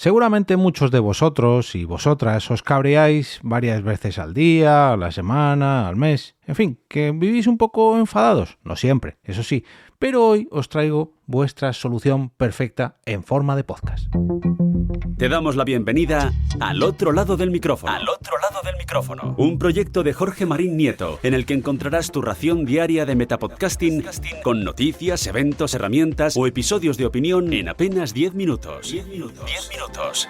Seguramente muchos de vosotros y vosotras os cabreáis varias veces al día, a la semana, al mes, en fin, que vivís un poco enfadados, no siempre, eso sí, pero hoy os traigo vuestra solución perfecta en forma de podcast. Te damos la bienvenida al otro lado del micrófono. Al otro lado del micrófono. Un proyecto de Jorge Marín Nieto, en el que encontrarás tu ración diaria de metapodcasting con noticias, eventos, herramientas o episodios de opinión en apenas 10 minutos. 10 minutos.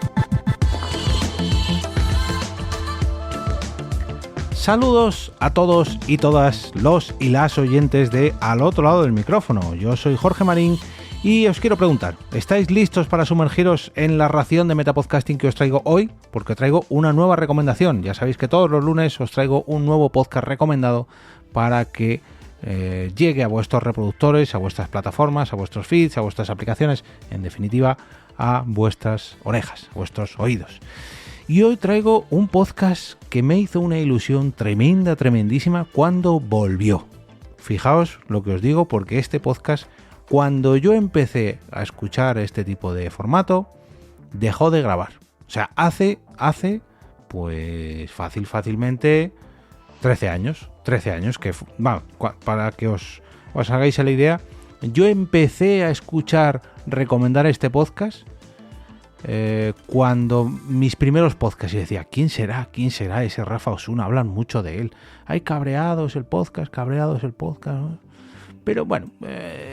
Saludos a todos y todas los y las oyentes de Al otro lado del micrófono. Yo soy Jorge Marín y os quiero preguntar, ¿estáis listos para sumergiros en la ración de metapodcasting que os traigo hoy? Porque os traigo una nueva recomendación. Ya sabéis que todos los lunes os traigo un nuevo podcast recomendado para que llegue a vuestros reproductores, a vuestras plataformas, a vuestros feeds, a vuestras aplicaciones, en definitiva, a vuestras orejas, a vuestros oídos. Y hoy traigo un podcast que me hizo una ilusión tremendísima cuando volvió. Fijaos lo que os digo, porque este podcast, cuando yo empecé a escuchar este tipo de formato, dejó de grabar. O sea, hace pues fácilmente 13 años, que para que os hagáis la idea, yo empecé a escuchar recomendar este podcast cuando mis primeros podcasts, y decía, ¿quién será ese Rafa Osuna? Hablan mucho de él. Hay cabreados el podcast, ¿no? Pero bueno,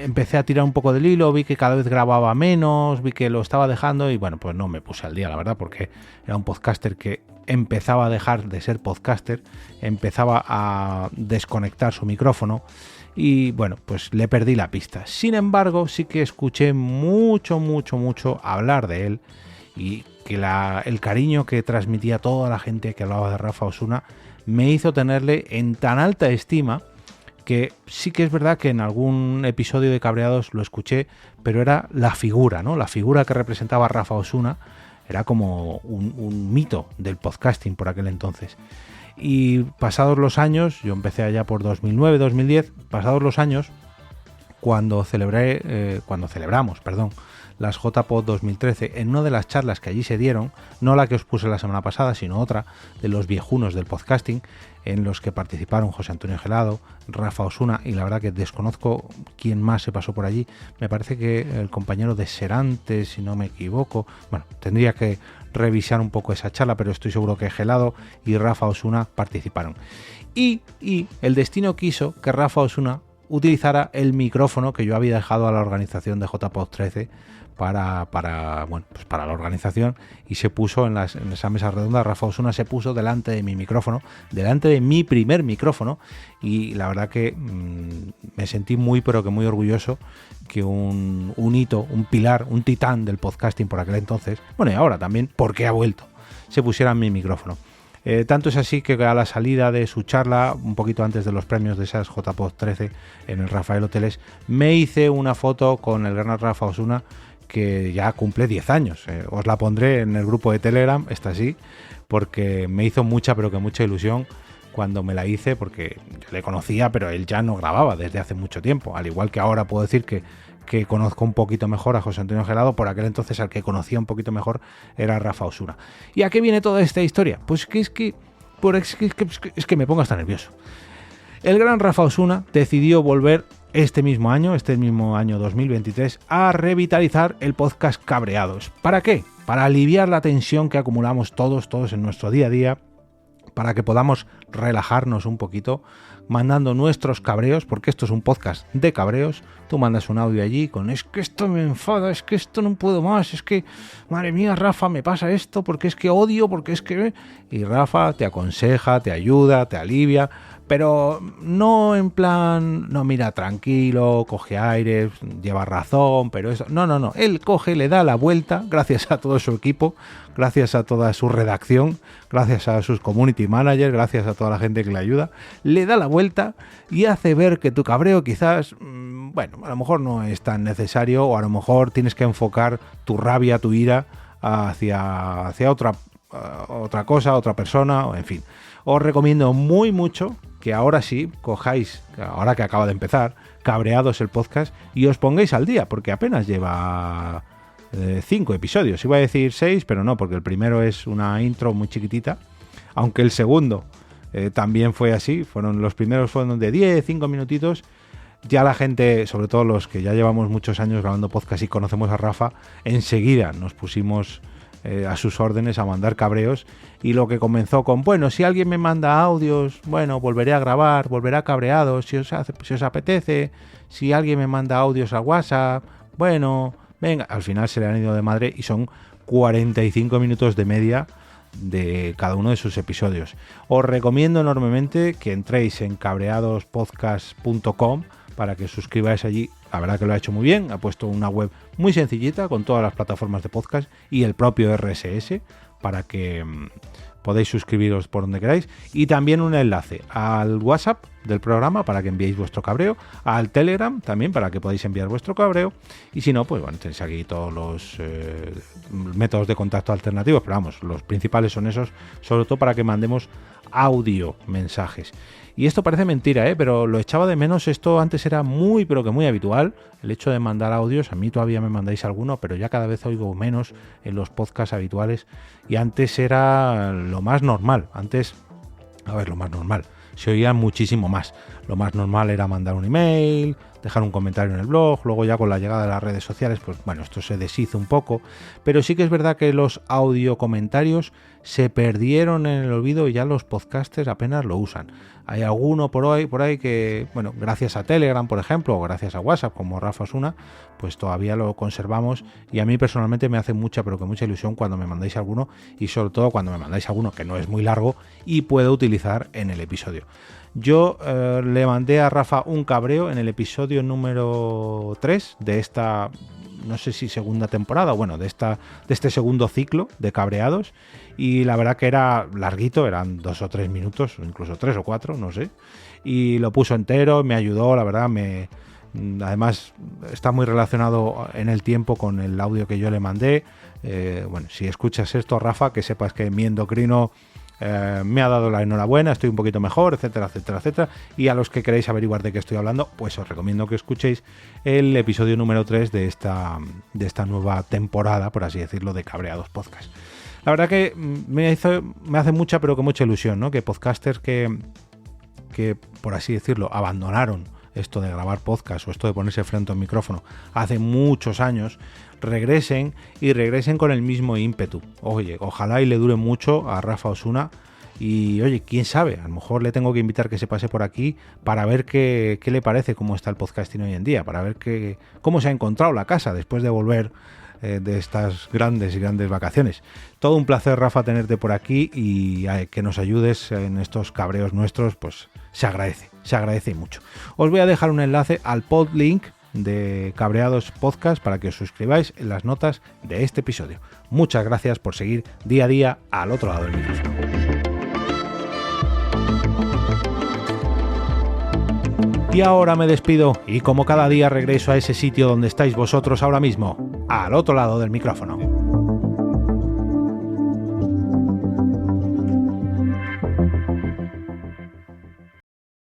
empecé a tirar un poco del hilo, vi que cada vez grababa menos, vi que lo estaba dejando y bueno, pues no me puse al día, la verdad, porque era un podcaster que empezaba a dejar de ser podcaster, empezaba a desconectar su micrófono y bueno, pues le perdí la pista. Sin embargo, sí que escuché mucho hablar de él y que el cariño que transmitía toda la gente que hablaba de Rafa Osuna me hizo tenerle en tan alta estima que sí que es verdad que en algún episodio de Cabreados lo escuché, pero era la figura, ¿no? La figura que representaba a Rafa Osuna era como un mito del podcasting por aquel entonces. Y pasados los años, yo empecé allá por 2009, 2010, pasados los años, cuando celebramos las JPod 2013, en una de las charlas que allí se dieron, no la que os puse la semana pasada, sino otra de los viejunos del podcasting, en los que participaron José Antonio Gelado, Rafa Osuna, y la verdad que desconozco quién más se pasó por allí. Me parece que el compañero de Serantes, si no me equivoco. Bueno, tendría que revisar un poco esa charla, pero estoy seguro que Gelado y Rafa Osuna participaron. Y el destino quiso que Rafa Osuna utilizara el micrófono que yo había dejado a la organización de JPod 13 para la organización, y se puso en esa mesa redonda. Rafa Osuna se puso delante de mi micrófono, delante de mi primer micrófono, y la verdad que me sentí muy orgulloso que un hito, un pilar, un titán del podcasting por aquel entonces, bueno, y ahora también, porque ha vuelto, se pusiera en mi micrófono. Tanto es así que a la salida de su charla, un poquito antes de los premios de esas JPod 13 en el Rafael Hoteles, me hice una foto con el gran Rafa Osuna, que ya cumple 10 años. Os la pondré en el grupo de Telegram, esta sí, porque me hizo mucha ilusión cuando me la hice, porque yo le conocía, pero él ya no grababa desde hace mucho tiempo, al igual que ahora puedo decir que conozco un poquito mejor a José Antonio Gelado. Por aquel entonces al que conocía un poquito mejor era Rafa Osuna. ¿Y a qué viene toda esta historia? Pues es que me pongo hasta nervioso. El gran Rafa Osuna decidió volver este mismo año 2023, a revitalizar el podcast Cabreados. ¿Para qué? Para aliviar la tensión que acumulamos todos en nuestro día a día, para que podamos relajarnos un poquito, mandando nuestros cabreos, porque esto es un podcast de cabreos. Tú mandas un audio allí con, es que esto me enfada, es que esto no puedo más, es que, madre mía, Rafa, me pasa esto, porque es que odio, porque es que... Y Rafa te aconseja, te ayuda, te alivia, pero no en plan, no, mira, tranquilo, coge aire, lleva razón, pero eso... No, él coge, le da la vuelta, gracias a todo su equipo, gracias a toda su redacción, gracias a sus community managers, gracias a toda la gente que le ayuda, le da la vuelta y hace ver que tu cabreo quizás, a lo mejor no es tan necesario, o a lo mejor tienes que enfocar tu rabia, tu ira hacia otra cosa, otra persona, o en fin. Os recomiendo muy mucho que ahora sí cojáis, ahora que acaba de empezar, Cabreados el podcast, y os pongáis al día, porque apenas lleva 5 episodios. Iba a decir 6, pero no, porque el primero es una intro muy chiquitita, aunque el segundo también fue así. Los primeros fueron de 10, 5 minutitos. Ya la gente, sobre todo los que ya llevamos muchos años grabando podcast y conocemos a Rafa, enseguida nos pusimos a sus órdenes a mandar cabreos, y lo que comenzó con, bueno, si alguien me manda audios, bueno, volveré a grabar, volverá cabreado, si os apetece, si alguien me manda audios a WhatsApp, bueno, venga, al final se le han ido de madre y son 45 minutos de media de cada uno de sus episodios. Os recomiendo enormemente que entréis en cabreadospodcast.com para que os suscribáis allí. La verdad que lo ha hecho muy bien, ha puesto una web muy sencillita con todas las plataformas de podcast y el propio RSS para que podéis suscribiros por donde queráis, y también un enlace al WhatsApp del programa para que enviéis vuestro cabreo, al Telegram también para que podáis enviar vuestro cabreo, y si no, pues bueno, tenéis aquí todos los métodos de contacto alternativos, pero vamos, los principales son esos, sobre todo para que mandemos audio mensajes. Y esto parece mentira, pero lo echaba de menos. Esto antes era muy, pero que muy habitual, el hecho de mandar audios. A mí todavía me mandáis alguno, pero ya cada vez oigo menos en los podcasts habituales. Y antes era lo más normal. Lo más normal. Se oía muchísimo más. Lo más normal era mandar un email, dejar un comentario en el blog. Luego ya con la llegada de las redes sociales, pues bueno, esto se deshizo un poco. Pero sí que es verdad que los audio comentarios se perdieron en el olvido y ya los podcasters apenas lo usan. Hay alguno por ahí que, bueno, gracias a Telegram, por ejemplo, o gracias a WhatsApp, como Rafa Osuna, pues todavía lo conservamos, y a mí personalmente me hace mucha, pero que mucha ilusión cuando me mandáis alguno, y sobre todo cuando me mandáis alguno que no es muy largo y puedo utilizar en el episodio. Yo le mandé a Rafa un cabreo en el episodio número 3 de esta, no sé si segunda temporada, bueno, de este segundo ciclo de cabreados, y la verdad que era larguito, eran 2 o 3 minutos, o incluso 3 o 4, no sé, y lo puso entero, me ayudó, la verdad, además está muy relacionado en el tiempo con el audio que yo le mandé. Bueno, si escuchas esto, Rafa, que sepas que mi endocrino me ha dado la enhorabuena, estoy un poquito mejor, etcétera, etcétera, etcétera. Y a los que queréis averiguar de qué estoy hablando, pues os recomiendo que escuchéis el episodio número 3 de esta nueva temporada, por así decirlo, de Cabreados Podcast. La verdad que me hace mucha, pero que mucha ilusión, ¿no? Que podcasters que por así decirlo, abandonaron esto de grabar podcast o esto de ponerse frente a un micrófono hace muchos años, regresen con el mismo ímpetu. Oye, ojalá y le dure mucho a Rafa Osuna, y oye, quién sabe, a lo mejor le tengo que invitar que se pase por aquí para ver qué le parece, cómo está el podcasting hoy en día, para ver cómo se ha encontrado la casa después de volver de estas grandes vacaciones. Todo un placer, Rafa, tenerte por aquí, y que nos ayudes en estos cabreos nuestros, pues se agradece mucho. Os voy a dejar un enlace al podlink de Cabreados Podcast para que os suscribáis en las notas de este episodio. Muchas gracias por seguir día a día al otro lado del micrófono. Y ahora me despido, y como cada día regreso a ese sitio donde estáis vosotros ahora mismo, al otro lado del micrófono.